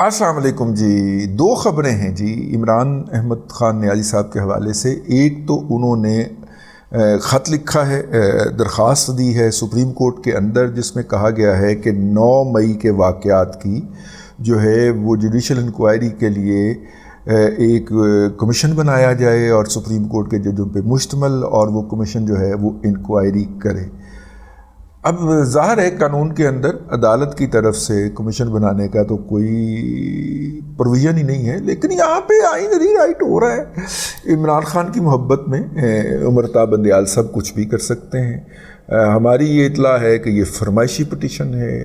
السلام علیکم جی. دو خبریں ہیں جی عمران احمد خان نیازی صاحب کے حوالے سے. ایک تو انہوں نے خط لکھا ہے، درخواست دی ہے سپریم کورٹ کے اندر، جس میں کہا گیا ہے کہ 9 مئی کے واقعات کی جو ہے وہ جوڈیشل انکوائری کے لیے ایک کمیشن بنایا جائے اور سپریم کورٹ کے ججوں پہ مشتمل، اور وہ کمیشن جو ہے وہ انکوائری کرے. اب ظاہر ہے قانون کے اندر عدالت کی طرف سے کمیشن بنانے کا تو کوئی پروویژن ہی نہیں ہے، لیکن یہاں پہ آئین ری رائٹ ہو رہا ہے. عمران خان کی محبت میں امرتا بندیال سب کچھ بھی کر سکتے ہیں. ہماری یہ اطلاع ہے کہ یہ فرمائشی پٹیشن ہے،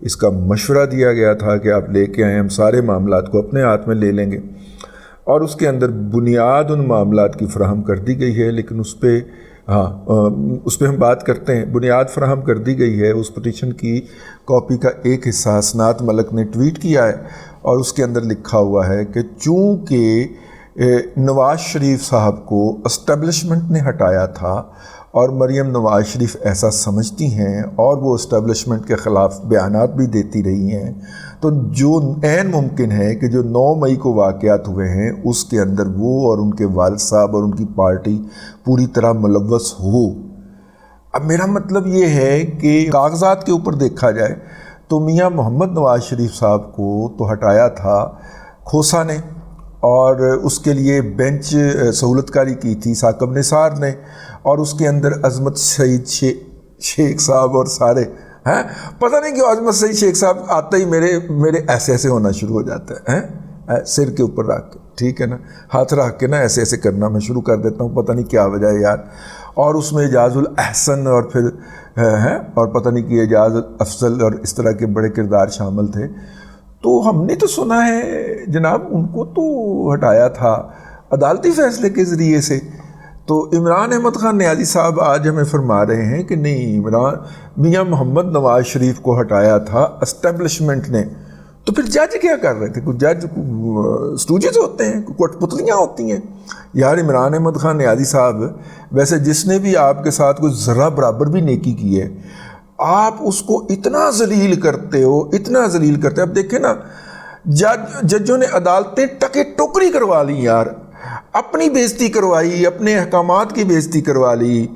اس کا مشورہ دیا گیا تھا کہ آپ لے کے آئیں، ہم سارے معاملات کو اپنے ہاتھ میں لے لیں گے، اور اس کے اندر بنیاد ان معاملات کی فراہم کر دی گئی ہے. لیکن اس پہ ہم بات کرتے ہیں. بنیاد فراہم کر دی گئی ہے. اس پٹیشن کی کاپی کا ایک حصہ حسنات ملک نے ٹویٹ کیا ہے، اور اس کے اندر لکھا ہوا ہے کہ چونکہ نواز شریف صاحب کو اسٹیبلشمنٹ نے ہٹایا تھا اور مریم نواز شریف ایسا سمجھتی ہیں اور وہ اسٹیبلشمنٹ کے خلاف بیانات بھی دیتی رہی ہیں، تو جو عین ممکن ہے کہ جو 9 مئی کو واقعات ہوئے ہیں اس کے اندر وہ اور ان کے والد صاحب اور ان کی پارٹی پوری طرح ملوث ہو. اب میرا مطلب یہ ہے کہ کاغذات کے اوپر دیکھا جائے تو میاں محمد نواز شریف صاحب کو تو ہٹایا تھا کھوسا نے، اور اس کے لیے بینچ سہولت کاری کی تھی ثاقب نثار نے، اور اس کے اندر عظمت سعید شیخ صاحب اور سارے ہیں. پتہ نہیں کیوں عظمت سعید شیخ صاحب آتا ہی میرے ایسے ہونا شروع ہو جاتا ہے. سر کے اوپر رکھ کے، ٹھیک ہے نا، ہاتھ رکھ کے نا ایسے کرنا میں شروع کر دیتا ہوں، پتہ نہیں کیا وجہ ہے یار. اور اس میں اعجاز الاحسن اور پھر اور پتہ نہیں کہ اعجاز افضل اور اس طرح کے بڑے کردار شامل تھے. تو ہم نے تو سنا ہے جناب ان کو تو ہٹایا تھا عدالتی فیصلے کے ذریعے سے. تو عمران احمد خان نیازی صاحب آج ہمیں فرما رہے ہیں کہ نہیں، میاں محمد نواز شریف کو ہٹایا تھا اسٹیبلشمنٹ نے. تو پھر جج کیا کر رہے تھے؟ کچھ جج اسٹوجز ہوتے ہیں، کچھ پتلیاں ہوتی ہیں یار. عمران احمد خان نیازی صاحب ویسے جس نے بھی آپ کے ساتھ کوئی ذرہ برابر بھی نیکی کی ہے، آپ اس کو اتنا ذلیل کرتے ہو، اتنا ذلیل کرتے ہو. اب دیکھیں نا، ججوں نے عدالتیں ٹکے ٹوکری کروا لی یار، اپنی بےزتی کروائی، اپنے احکامات کی بےزتی کروا لی،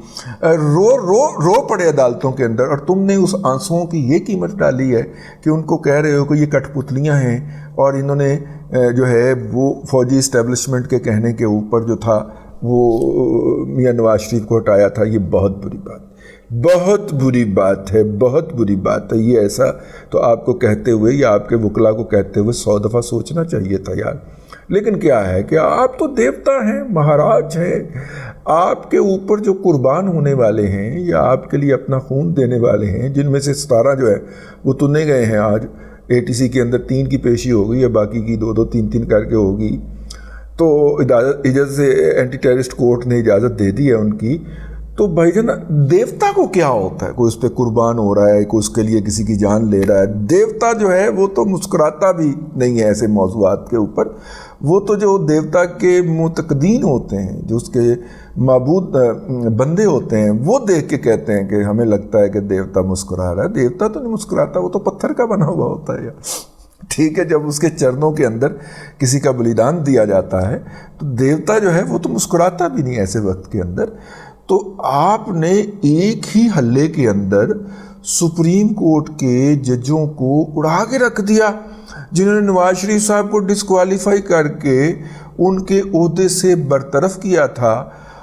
رو پڑے عدالتوں کے اندر. اور تم نے اس آنسوؤں کی یہ قیمت ڈالی ہے کہ ان کو کہہ رہے ہو کہ یہ کٹ پتلیاں ہیں، اور انہوں نے جو ہے وہ فوجی اسٹیبلشمنٹ کے کہنے کے اوپر جو تھا وہ میاں نواز شریف کو ہٹایا تھا. یہ بہت بری بات، بہت بری بات ہے، بہت بری بات ہے. یہ ایسا تو آپ کو کہتے ہوئے یا آپ کے وکلاء کو کہتے ہوئے 100 دفعہ سوچنا چاہیے تھا یار. لیکن کیا ہے کہ آپ تو دیوتا ہیں، مہاراج ہیں. آپ کے اوپر جو قربان ہونے والے ہیں یا آپ کے لیے اپنا خون دینے والے ہیں، جن میں سے 17 جو ہے وہ چنے گئے ہیں. آج ATC کے اندر 3 کی پیشی ہو گئی ہے، باقی کی 2 3 کر کے ہوگی. تو اجازت سے اینٹی ٹیررسٹ کورٹ نے اجازت دے دی ہے ان کی. تو بھائی جان، دیوتا کو کیا ہوتا ہے؟ کوئی اس پہ قربان ہو رہا ہے، کوئی اس کے لیے کسی کی جان لے رہا ہے. دیوتا جو ہے وہ تو مسکراتا بھی نہیں ہے ایسے موضوعات کے اوپر. وہ تو جو دیوتا کے معتقدین ہوتے ہیں، جو اس کے معبود بندے ہوتے ہیں، وہ دیکھ کے کہتے ہیں کہ ہمیں لگتا ہے کہ دیوتا مسکرا رہا ہے. دیوتا تو نہیں مسکراتا، وہ تو پتھر کا بنا ہوا ہوتا ہے یار. ٹھیک ہے، جب اس کے چرنوں کے اندر کسی کا بلیدان دیا جاتا ہے تو دیوتا جو ہے وہ تو مسکراتا بھی نہیں ایسے وقت کے اندر. تو آپ نے ایک ہی حلے کے اندر سپریم کورٹ کے ججوں کو اڑا کے رکھ دیا، جنہوں نے نواز شریف صاحب کو ڈسکوالیفائی کر کے ان کے عہدے سے برطرف کیا تھا،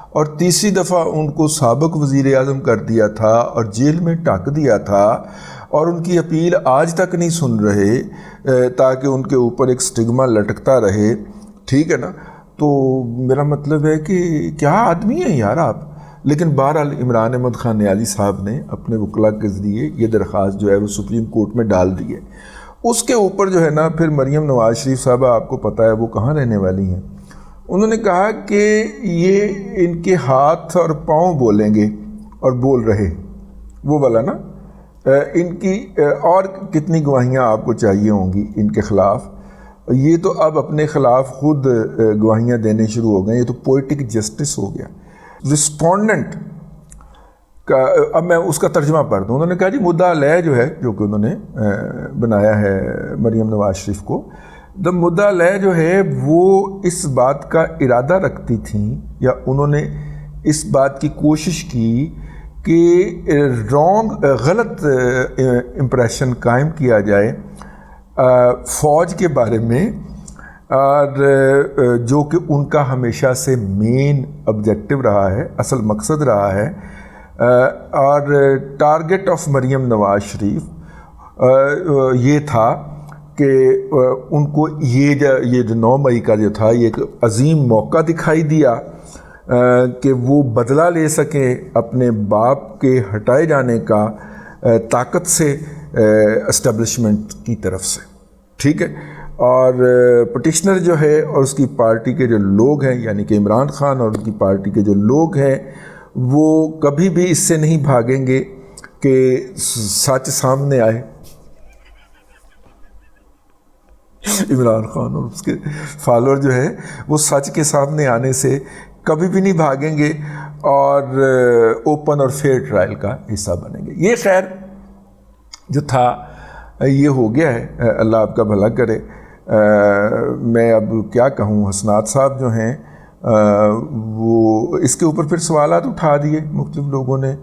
اور تیسری دفعہ ان کو سابق وزیر اعظم کر دیا تھا اور جیل میں ٹک دیا تھا، اور ان کی اپیل آج تک نہیں سن رہے تاکہ ان کے اوپر ایک سٹگما لٹکتا رہے. ٹھیک ہے نا. تو میرا مطلب ہے کہ کیا آدمی ہیں یار آپ. لیکن بہرحال عمران احمد خان نیازی صاحب نے اپنے وکلاء کے ذریعے یہ درخواست جو ہے وہ سپریم کورٹ میں ڈال دی ہے. اس کے اوپر جو ہے نا پھر مریم نواز شریف صاحبہ، آپ کو پتہ ہے وہ کہاں رہنے والی ہیں. انہوں نے کہا کہ یہ ان کے ہاتھ اور پاؤں بولیں گے، اور بول رہے وہ والا نا. ان کی اور کتنی گواہیاں آپ کو چاہیے ہوں گی ان کے خلاف. یہ تو اب اپنے خلاف خود گواہیاں دینے شروع ہو گئے. یہ تو پوئٹک جسٹس ہو گیا. رسپونڈنٹ کا اب میں اس کا ترجمہ پڑھ دوں. انہوں نے کہا جی مدعا علیہ جو ہے، جو کہ انہوں نے بنایا ہے مریم نواز شریف کو، مدعا جو ہے وہ اس بات کا ارادہ رکھتی تھیں یا انہوں نے اس بات کی کوشش کی کہ غلط امپریشن قائم کیا جائے فوج کے بارے میں، اور جو کہ ان کا ہمیشہ سے مین آبجیکٹو رہا ہے، اصل مقصد رہا ہے، اور ٹارگٹ آف مریم نواز شریف یہ تھا کہ ان کو یہ جو 9 مئی کا جو تھا یہ ایک عظیم موقع دکھائی دیا کہ وہ بدلہ لے سکیں اپنے باپ کے ہٹائے جانے کا طاقت سے اسٹیبلشمنٹ کی طرف سے، ٹھیک ہے۔ اور پٹیشنر جو ہے اور اس کی پارٹی کے جو لوگ ہیں، یعنی کہ عمران خان اور ان کی پارٹی کے جو لوگ ہیں، وہ کبھی بھی اس سے نہیں بھاگیں گے کہ سچ سامنے آئے۔ عمران خان اور اس کے فالوور جو ہے وہ سچ کے سامنے آنے سے کبھی بھی نہیں بھاگیں گے اور اوپن اور فیئر ٹرائل کا حصہ بنیں گے۔ یہ خیر جو تھا یہ ہو گیا ہے، اللہ آپ کا بھلا کرے۔ میں اب کیا کہوں، حسنات صاحب جو ہیں وہ اس کے اوپر پھر سوالات اٹھا دیے مختلف لوگوں نے۔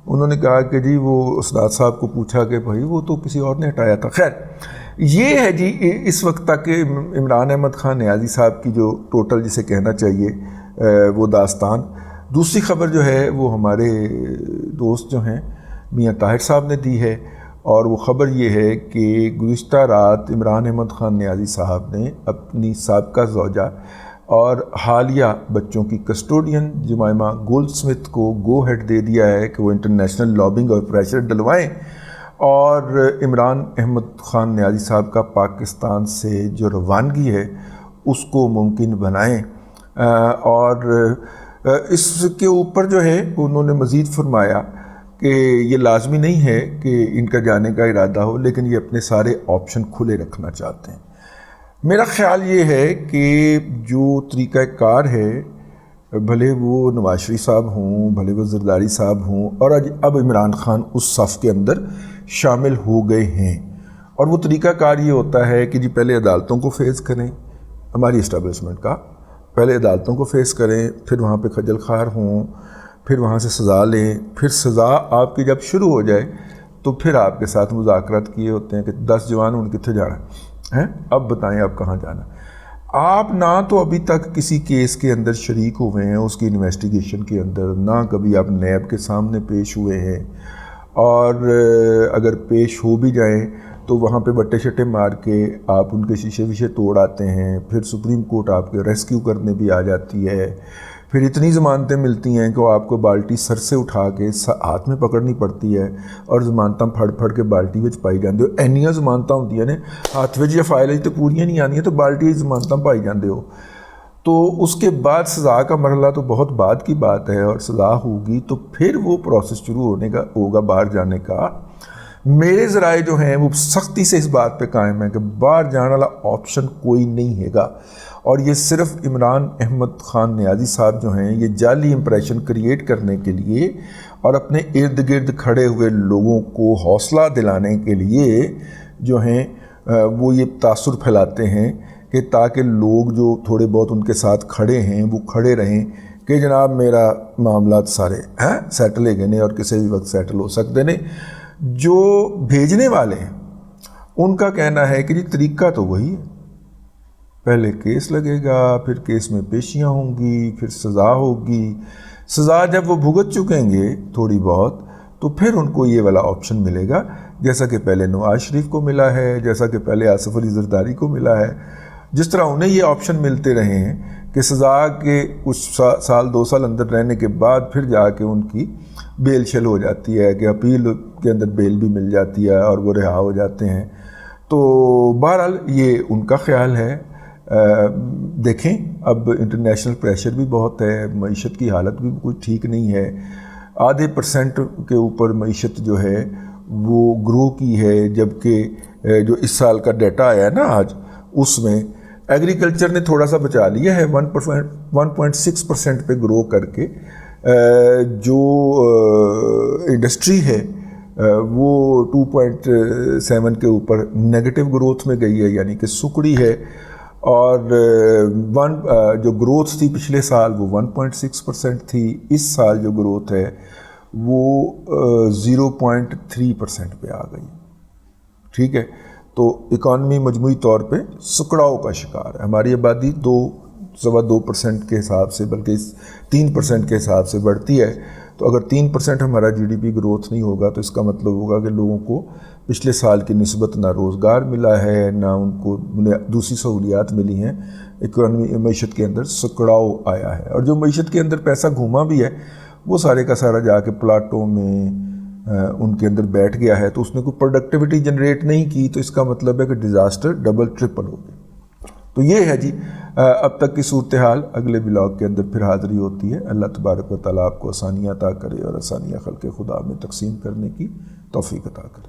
انہوں نے کہا کہ جی وہ حسنات صاحب کو پوچھا کہ بھائی وہ تو کسی اور نے ہٹایا تھا۔ خیر یہ ہے جی اس وقت تک عمران احمد خان نیازی صاحب کی جو ٹوٹل جسے کہنا چاہیے وہ داستان۔ دوسری خبر جو ہے وہ ہمارے دوست جو ہیں میاں طاہر صاحب نے دی ہے، اور وہ خبر یہ ہے کہ گزشتہ رات عمران احمد خان نیازی صاحب نے اپنی سابقہ زوجہ اور حالیہ بچوں کی کسٹوڈین جمائمہ گولڈ سمتھ کو گو ہیڈ دے دیا ہے کہ وہ انٹرنیشنل لابنگ اور پریشر ڈلوائیں اور عمران احمد خان نیازی صاحب کا پاکستان سے جو روانگی ہے اس کو ممکن بنائیں۔ اور اس کے اوپر جو ہے انہوں نے مزید فرمایا کہ یہ لازمی نہیں ہے کہ ان کا جانے کا ارادہ ہو، لیکن یہ اپنے سارے آپشن کھلے رکھنا چاہتے ہیں۔ میرا خیال یہ ہے کہ جو طریقہ کار ہے، بھلے وہ نواز شریف صاحب ہوں، بھلے وہ زرداری صاحب ہوں، اور اب عمران خان اس صف کے اندر شامل ہو گئے ہیں، اور وہ طریقہ کار یہ ہوتا ہے کہ جی پہلے عدالتوں کو فیس کریں، ہماری اسٹیبلشمنٹ کا پہلے عدالتوں کو فیس کریں، پھر وہاں پہ خجل خوار ہوں، پھر وہاں سے سزا لیں، پھر سزا آپ کی جب شروع ہو جائے تو پھر آپ کے ساتھ مذاکرات کیے ہوتے ہیں کہ 10 جوان ان کتنے جانا ہے، اب بتائیں آپ کہاں جانا۔ آپ نہ تو ابھی تک کسی کیس کے اندر شریک ہوئے ہیں، اس کی انویسٹیگیشن کے اندر، نہ کبھی آپ نیب کے سامنے پیش ہوئے ہیں، اور اگر پیش ہو بھی جائیں تو وہاں پہ بٹے شٹے مار کے آپ ان کے شیشے ویشے توڑ آتے ہیں، پھر سپریم کورٹ آپ کے ریسکیو کرنے بھی آ جاتی ہے، پھر اتنی ضمانتیں ملتی ہیں کہ وہ آپ کو بالٹی سر سے اٹھا کے ہاتھ میں پکڑنی پڑتی ہے، اور ضمانتاں پھڑ پھڑ کے بالٹی وچ پائی جاندے ہو، اینیاں ضمانتاں ہوندی ہیں نے ہاتھ وچ یا فائل تو پوریاں نہیں آنی ہیں تو بالٹی ضمانتاں پائی جاندے ہو۔ تو اس کے بعد سزا کا مرحلہ تو بہت بعد کی بات ہے، اور سزا ہوگی تو پھر وہ پروسیس شروع ہونے کا ہوگا باہر جانے کا۔ میرے ذرائع جو ہیں وہ سختی سے اس بات پہ قائم ہے کہ باہر جانے والا آپشن کوئی نہیں ہے گا، اور یہ صرف عمران احمد خان نیازی صاحب جو ہیں یہ جعلی امپریشن کریٹ کرنے کے لیے اور اپنے ارد گرد کھڑے ہوئے لوگوں کو حوصلہ دلانے کے لیے جو ہیں وہ یہ تاثر پھیلاتے ہیں کہ تاکہ لوگ جو تھوڑے بہت ان کے ساتھ کھڑے ہیں وہ کھڑے رہیں کہ جناب میرا معاملات سارے سیٹل ہے گئے نہیں اور کسی بھی وقت سیٹل ہو سکتے نہیں۔ جو بھیجنے والے ہیں ان کا کہنا ہے کہ جی طریقہ تو وہی ہے، پہلے کیس لگے گا، پھر کیس میں پیشیاں ہوں گی، پھر سزا ہوگی، سزا جب وہ بھگت چکیں گے تھوڑی بہت تو پھر ان کو یہ والا آپشن ملے گا، جیسا کہ پہلے نواز شریف کو ملا ہے، جیسا کہ پہلے آصف علی زرداری کو ملا ہے، جس طرح انہیں یہ آپشن ملتے رہے ہیں کہ سزا کے کچھ سال 2 سال اندر رہنے کے بعد پھر جا کے ان کی بیل شل ہو جاتی ہے کہ اپیل کے اندر بیل بھی مل جاتی ہے اور وہ رہا ہو جاتے ہیں۔ تو بہرحال یہ ان کا خیال ہے۔ دیکھیں اب انٹرنیشنل پریشر بھی بہت ہے، معیشت کی حالت بھی کوئی ٹھیک نہیں ہے، آدھے % کے اوپر معیشت جو ہے وہ گرو کی ہے، جبکہ جو اس سال کا ڈیٹا آیا ہے نا آج اس میں ایگریکلچر نے تھوڑا سا بچا لیا ہے 1.6% پہ گرو کر کے، جو انڈسٹری ہے وہ 2.7 کے اوپر نیگیٹو گروتھ میں گئی ہے، یعنی کہ سکڑی ہے، اور جو گروتھ تھی پچھلے سال وہ 1.6% تھی، اس سال جو گروتھ ہے وہ 0.3% پہ آ گئی. ٹھیک ہے، تو اکانومی مجموعی طور پہ سکڑاؤ کا شکار ہے. ہماری آبادی 2.2% کے حساب سے، بلکہ 3% کے حساب سے بڑھتی ہے، تو اگر 3% ہمارا جی ڈی پی گروتھ نہیں ہوگا تو اس کا مطلب ہوگا کہ لوگوں کو پچھلے سال کی نسبت نہ روزگار ملا ہے، نہ ان کو دوسری سہولیات ملی ہیں. اکانومی معیشت کے اندر سکڑاؤ آیا ہے، اور جو معیشت کے اندر پیسہ گھوما بھی ہے وہ سارے کا سارا جا کے پلاٹوں میں ان کے اندر بیٹھ گیا ہے، تو اس نے کوئی پروڈکٹیوٹی جنریٹ نہیں کی، تو اس کا مطلب ہے کہ ڈیزاسٹر ڈبل ٹرپل ہو گیا. تو یہ ہے جی اب تک کی صورتحال. اگلے بلاگ کے اندر پھر حاضری ہوتی ہے. اللہ تبارک و تعالیٰ آپ کو آسانیاں عطا کرے اور آسانیاں خلق خدا میں تقسیم کرنے کی توفیق عطا کرے.